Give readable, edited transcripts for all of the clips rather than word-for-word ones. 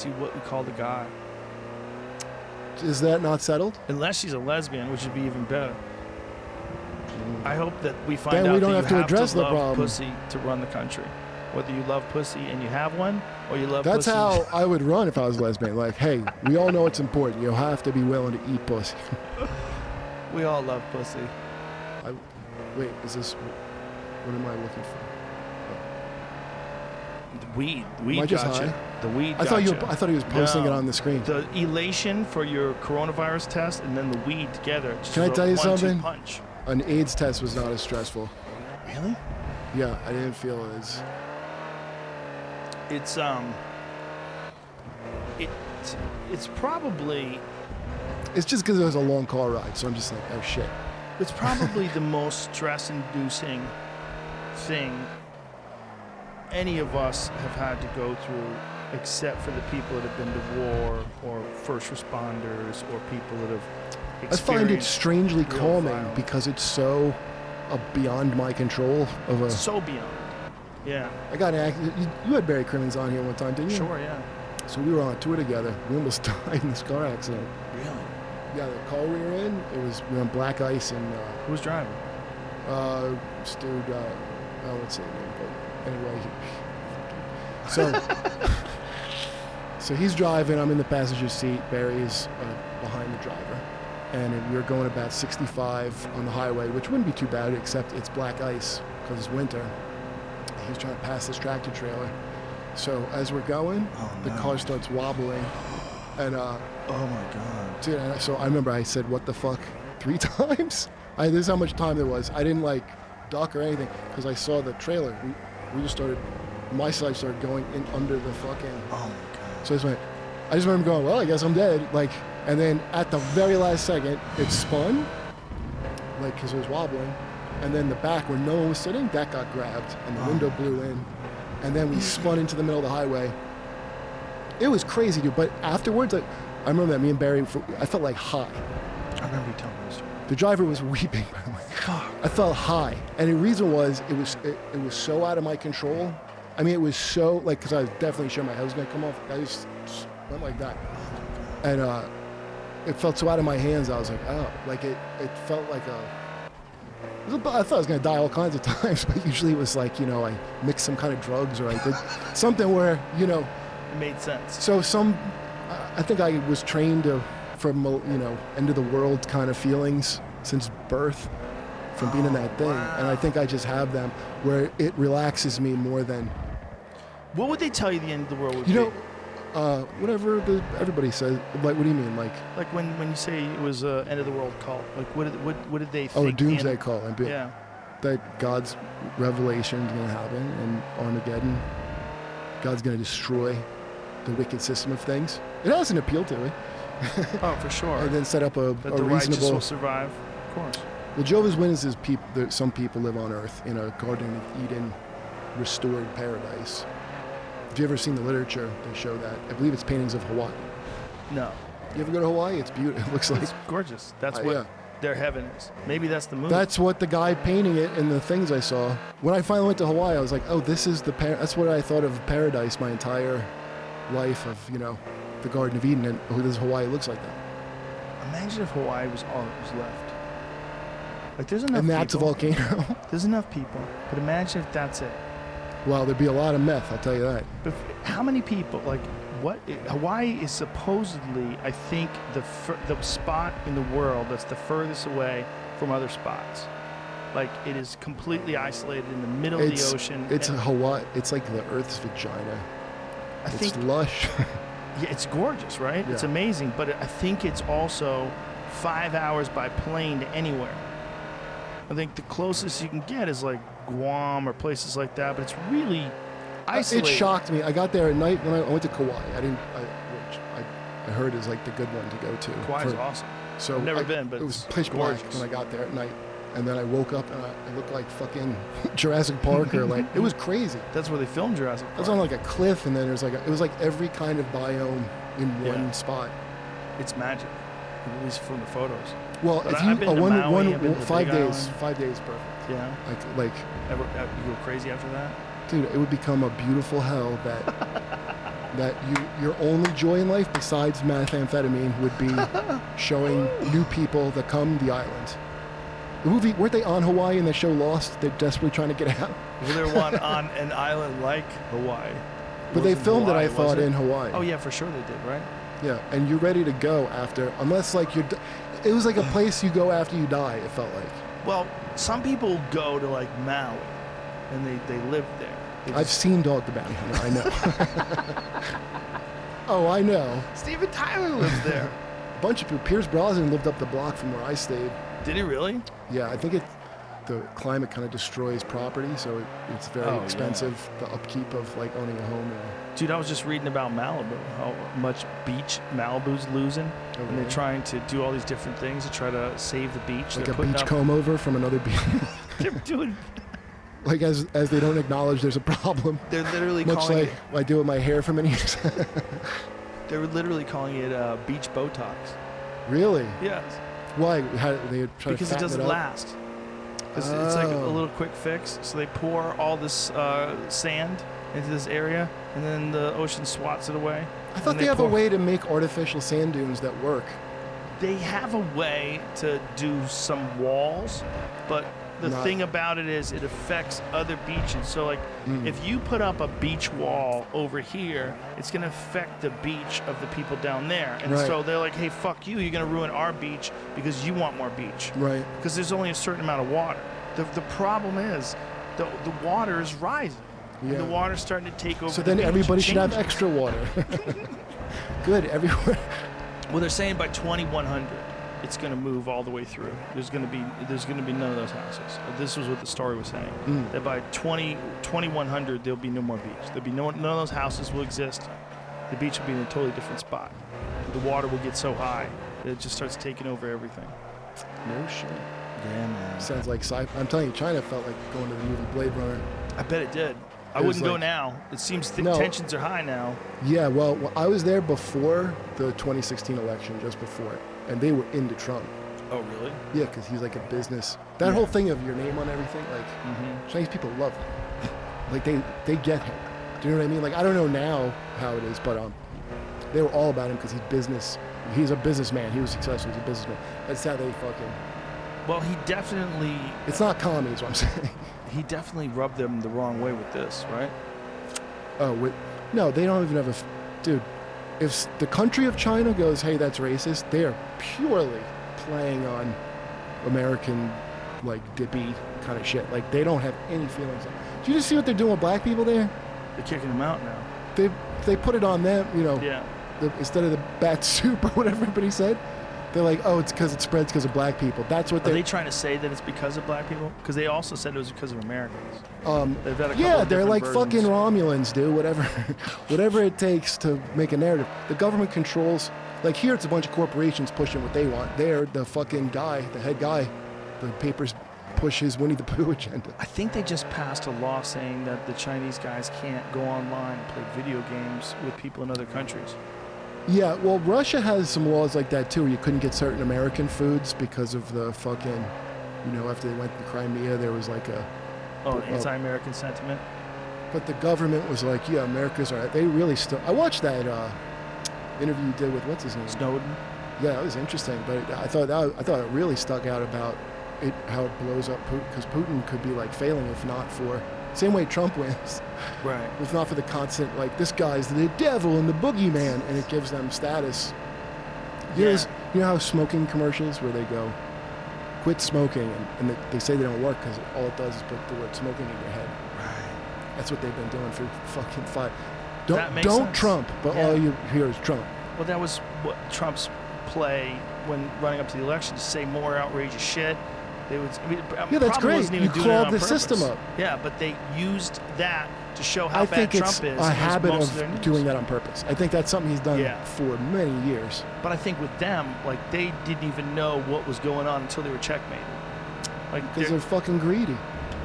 see what we call the guy. Is that not settled? Unless she's a lesbian, which would be even better. I hope that we find Then out we don't that have you to have address to the love problem. pussy to run the country. Whether you love pussy and you have one, or you love That's pussy. how I would run if I was a lesbian. Like, hey, we all know it's important. You have to be willing to eat pussy. We all love pussy. Wait, is this... What am I looking for? The weed. Am I Weed just got you. high? The weed I got you. thought he was posting it on the screen. The elation for your coronavirus test and then the weed together. Just Can I tell you a 1-2 something? punch. An AIDS test was not as stressful. Really? Yeah, I didn't feel as... It's probably It's just because it was a long car ride, so I'm just like, oh shit. it's probably the most stress-inducing thing any of us have had to go through, except for the people that have been to war or first responders or people that have I find it experienced strangely real calming violence. because it's so beyond my control of a... So beyond. Yeah. I got an accident. You had Barry Crimmins on here one time, didn't you? Sure, yeah. So we were on a tour together. We almost died in this car accident. Really? Yeah, the car we were in, we were on black ice and... Who was driving? this dude, I won't say his name, but anyway. So he's driving, I'm in the passenger seat, Barry's behind the driver. And we were going about 65 on the highway, which wouldn't be too bad, except it's black ice because it's winter. He was trying to pass this tractor trailer. So as we're going, the car starts wobbling. And, oh my God. dude, so I remember I said, what the fuck, 3 times? This is how much time there was. I didn't like duck or anything because I saw the trailer. We just started, my side started going in under the fucking. Oh my God. So I just remember going, well, I guess I'm dead. Like, and then at the very last second, it spun, like, because it was wobbling. And then the back where no one was sitting, that got grabbed and the window blew in. And then we spun into the middle of the highway. It was crazy, dude. But afterwards, I remember that me and Barry, I felt like high. I remember you telling me this story. The driver was weeping, by the way. Fuck. I felt high. And the reason was, it was so out of my control. I mean, it was so, like, because I was definitely sure my head was going to come off. I just went like that. And it felt so out of my hands, I was like, oh. Like, it felt like I thought I was going to die all kinds of times, but usually it was like, I mixed some kind of drugs or I did something where, It made sense. So I think I was trained from, end of the world kind of feelings since birth from being in that thing. Wow. And I think I just have them where it relaxes me more than... What would they tell you the end of the world would be? Whatever everybody says. Like, what do you mean? Like when you say it was an end of the world cult, like what did they think? Oh, a doomsday call. Yeah. That God's revelation is going to happen and Armageddon. God's going to destroy the wicked system of things. It has an appeal to it. Oh, for sure. And then set up a that the righteous reasonable... will survive, of course. Well, Jehovah's Witnesses, some people live on Earth in a Garden of Eden restored paradise. Have you ever seen the literature? They show that. I believe it's paintings of Hawaii. No. You ever go to Hawaii? It's beautiful. It looks like... It's gorgeous. That's what their heaven is. Maybe that's the moon. That's what the guy painting it in the things I saw. When I finally went to Hawaii, I was like, oh, this is that's what I thought of paradise my entire life of, the Garden of Eden, and this Hawaii looks like that. Imagine if Hawaii was all that was left. Like, there's enough And that's people. a volcano. There's enough people. But imagine if that's it. Well, there'd be a lot of meth, I'll tell you that. But how many people, Hawaii is supposedly, I think, the spot in the world that's the furthest away from other spots. Like, it is completely isolated in the middle of the ocean. It's Hawaii. It's like the Earth's vagina. It's lush. Yeah, it's gorgeous, right? Yeah. It's amazing, but I think it's also 5 hours by plane to anywhere. I think the closest you can get is like Guam or places like that, but it's really isolated. It shocked me. I got there at night when I went to Kauai. Which I heard is like the good one to go to. Kauai's awesome. So I've never been, but it was it's pitch black gorgeous. when I got there at night. And then I woke up and I looked like fucking Jurassic Park or like, it was crazy. That's where they filmed Jurassic Park. I was on like a cliff and then there's like, it was like every kind of biome in one spot. It's magic, at least from the photos. Well, But if I've been to Maui, I've been to 5 Big days, Island. 5 days perfect. Yeah. Like You go crazy after that? dude, it would become a beautiful hell that that your only joy in life besides methamphetamine would be showing new people that come to the island. The movie, weren't they on Hawaii in the show Lost? They're desperately trying to get out. Was there one on an island like Hawaii? But they Wasn't filmed Hawaii, it, I thought, was it? in Hawaii. Oh yeah, for sure they did, right? Yeah, and you're ready to go after, unless like it was like a place you go after you die, it felt like. Well, some people go to like Maui, and they live there. I've seen Dog the Bounty Hunter, I know. Oh, I know. Steven Tyler lives there. A bunch of people. Pierce Brosnan lived up the block from where I stayed. Did he really? Yeah, I think the climate kind of destroys property, so it's very expensive, the upkeep of like owning a home. Dude, I was just reading about Malibu, how much beach Malibu's losing. Oh, and they're trying to do all these different things to try to save the beach. Like they're a putting beach up, comb over from another beach. They're doing. Like as they don't acknowledge there's a problem. They're literally Much calling like I do with my hair for many years. They're literally calling it beach Botox. Really? Yes. Why? How they try Because to it fatten doesn't up? last. Because it's like a Oh. little quick fix. So they pour all this sand into this area, and then the ocean swats it away. I thought And they have a pour- way to make artificial sand dunes that work. They have a way to do some walls, but the Not- thing about it is it affects other beaches. So like if you put up a beach wall over here, it's going to affect the beach of the people down there. And Right. so they're like, hey, fuck you. You're going to ruin our beach because you want more beach. Right. Because there's only a certain amount of water. The problem is the water is rising. And Yeah. the water's starting to take over So the then beach everybody and should have change it. extra water. Good, everywhere. Well, they're saying by 2100, it's going to move all the way through. There's going to be none of those houses. This was what the story was saying. That by 2100, there'll be no more beach. There'll be none of those houses will exist. The beach will be in a totally different spot. The water will get so high that it just starts taking over everything. No shit. Yeah, man. Sounds like I'm telling you, China felt like going to the movie Blade Runner. I bet it did. I It was wouldn't go like- now. It seems No. tensions are high now. Yeah, well, I was there before the 2016 election, just before it, and they were into Trump. Oh, really? Yeah, because he's like a business. That whole thing of your name on everything, like Chinese people love him. Like they get him. Do you know what I mean? Like I don't know now how it is, but they were all about him because he's business. He's a businessman. He was successful. He's a businessman. That's how they fucking. Well, he definitely It's not commie, is what I'm saying. rubbed them the wrong way with this, right? Oh, no, they don't even have dude. If the country of China goes, hey, that's racist, they are purely playing on American, like, dippy kind of shit. Like, they don't have any feelings. Do you just see what they're doing with black people there? They're kicking them out now. They put it on them, you know, Yeah. instead of the bat soup or whatever everybody said. They're like, oh, it's because it spreads because of black people. That's what Are they trying to say that it's because of black people? Because they also said it was because of Americans. They've had a couple yeah, of they're different like versions. fucking Romulans, dude. Whatever it takes to make a narrative. The government controls. Like here, it's a bunch of corporations pushing what they want. There, the fucking guy, the head guy, the papers push his Winnie the Pooh agenda. I think they just passed a law saying that the Chinese guys can't go online and play video games with people in other countries. Yeah, well, Russia has some laws like that too, where you couldn't get certain American foods because of the fucking, you know, after they went to Crimea, there was like a. Anti-American sentiment. But the government was like, yeah, America's alright. They really still. I watched that interview you did with what's his name? Snowden. Yeah, that was interesting. But I thought it really stuck out about it, how it blows up Putin, because Putin could be like failing if not for same way Trump wins. Right. If not for the constant like this guy's the devil and the boogeyman, and it gives them status. You know, Yeah. you know how smoking commercials where they go, quit smoking, and they say they don't work because all it does is put the word smoking in your head. Right. That's what they've been doing for fucking five. That makes Don't sense. Trump, but Yeah. all you hear is Trump. Well, that was what Trump's play when running up to the election, to say more outrageous shit. They would. I mean, Yeah, that's probably great. wasn't even You doing it clogged on the purpose. system up. Yeah, but they used that to show how I bad think Trump it's is. a as habit most their of news. doing that on purpose. I think that's something he's done Yeah. for many years. But I think with them, like they didn't even know what was going on until they were checkmated. Like Because they're fucking greedy.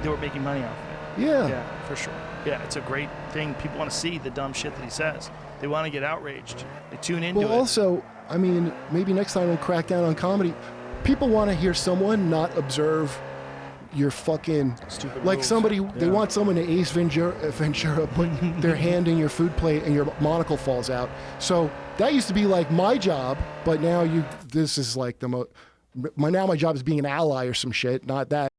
they were making money off of it. Yeah. Yeah, for sure. Yeah, it's a great thing. People want to see the dumb shit that he says. They want to get outraged. They tune into Well, it. also, I mean, maybe next time we'll crack down on comedy. People want to hear someone not observe you're fucking Stupid like rules. somebody. They Yeah. want someone to Ace Ventura put their hand in your food plate and your monocle falls out. So that used to be like my job, but now this is like the now my job is being an ally or some shit, not that.